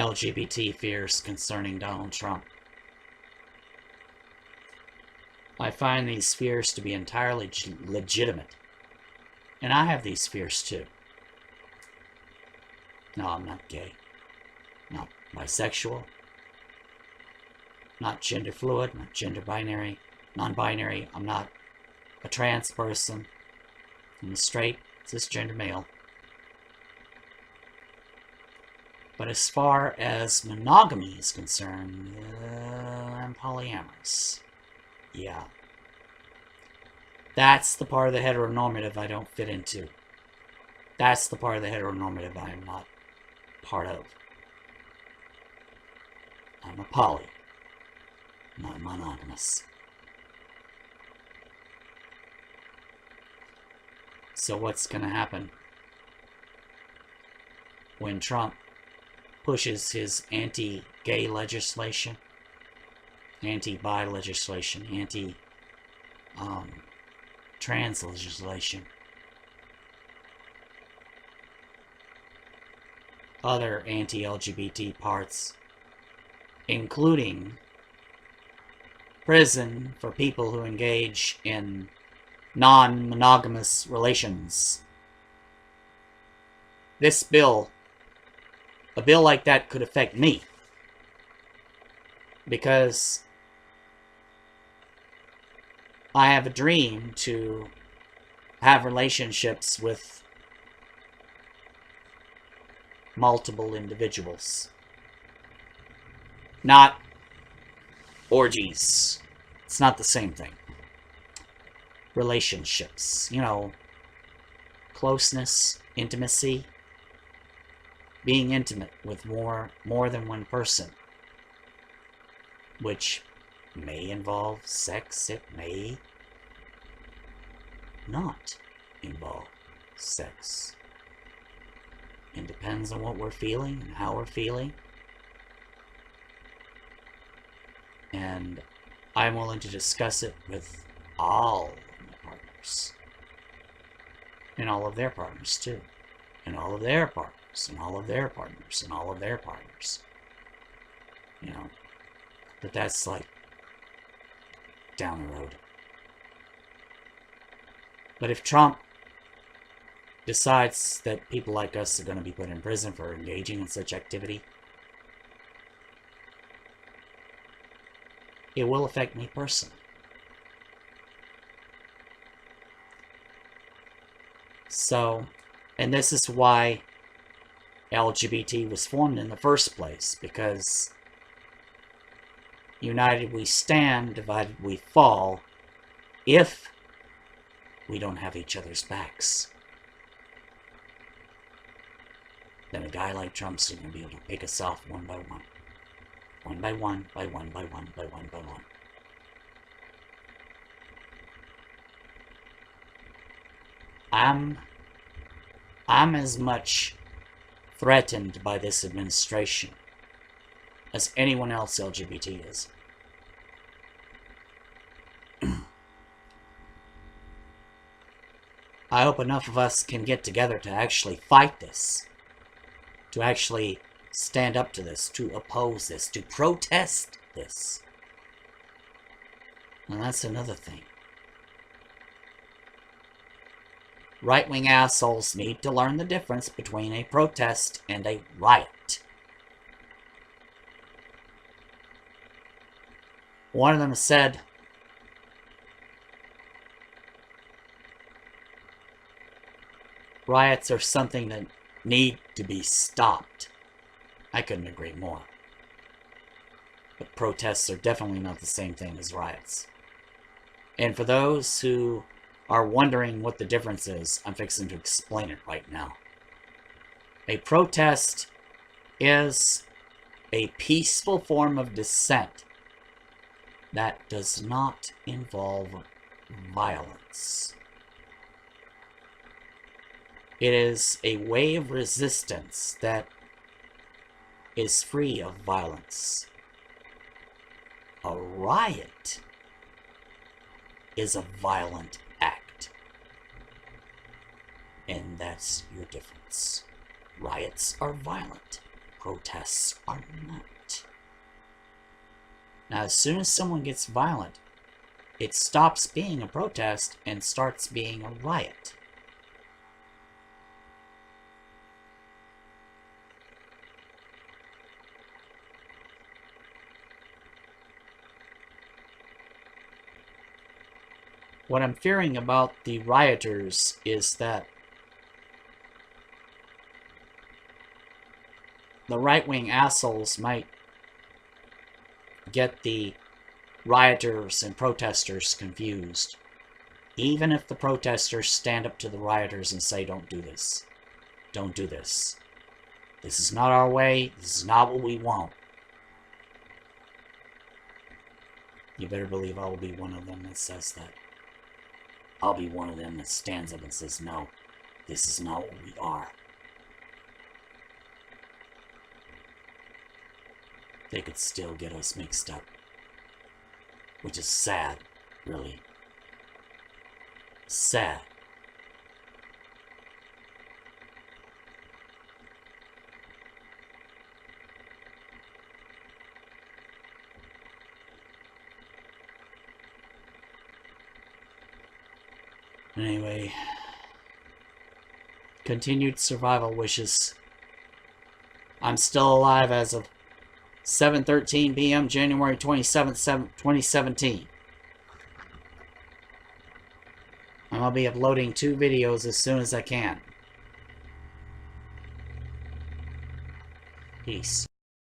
LGBT fears concerning Donald Trump. I find these fears to be entirely legitimate. And I have these fears too. No, I'm not gay. Not bisexual. Not gender fluid. Not gender binary. Non-binary. I'm not a trans person. I'm a straight, cisgender male. But as far as monogamy is concerned, I'm polyamorous. Yeah. That's the part of the heteronormative I don't fit into. That's the part of the heteronormative I am not part of. I'm a poly, not monogamous. So what's going to happen when Trump pushes his anti-gay legislation, anti-bi legislation, anti-trans legislation, other anti-LGBT parts, including prison for people who engage in non-monogamous relations. This bill, a bill like that could affect me, because I have a dream to have relationships with multiple individuals. Not orgies. It's not the same thing. Relationships. You know, closeness, intimacy. Being intimate with more than one person. Which may involve sex. It may not involve sex. It depends on what we're feeling and how we're feeling. And I'm willing to discuss it with all of my partners. And all of their partners too. And all of their partners. And all of their partners. And all of their partners. You know. But that's like down the road. But if Trump decides that people like us are going to be put in prison for engaging in such activity, it will affect me personally. So, and this is why LGBT was formed in the first place, because united we stand, divided we fall, if we don't have each other's backs. Then a guy like Trump's going to be able to pick us off one by one. One by one, by one, by one, by one, by one. I'm as much threatened by this administration as anyone else LGBT is. I hope enough of us can get together to actually fight this. To actually stand up to this, to oppose this, to protest this. And that's another thing. Right-wing assholes need to learn the difference between a protest and a riot. One of them said, riots are something that need to be stopped. I couldn't agree more. But protests are definitely not the same thing as riots. And for those who are wondering what the difference is, I'm fixing to explain it right now. A protest is a peaceful form of dissent that does not involve violence. It is a way of resistance that is free of violence. A riot is a violent act. And that's your difference. Riots are violent. protests are not. Now, as soon as someone gets violent, it stops being a protest and starts being a riot. What I'm fearing about the rioters is that the right-wing assholes might get the rioters and protesters confused. Even if the protesters stand up to the rioters and say, don't do this. Don't do this. This is not our way. This is not what we want. You better believe I will be one of them that says that. I'll be one of them that stands up and says, no, this is not what we are. They could still get us mixed up. Which is sad, really. Sad. Anyway, continued survival wishes. I'm still alive as of 7:13 p.m. January 27th, 2017. And I'll be uploading 2 videos as soon as I can. Peace.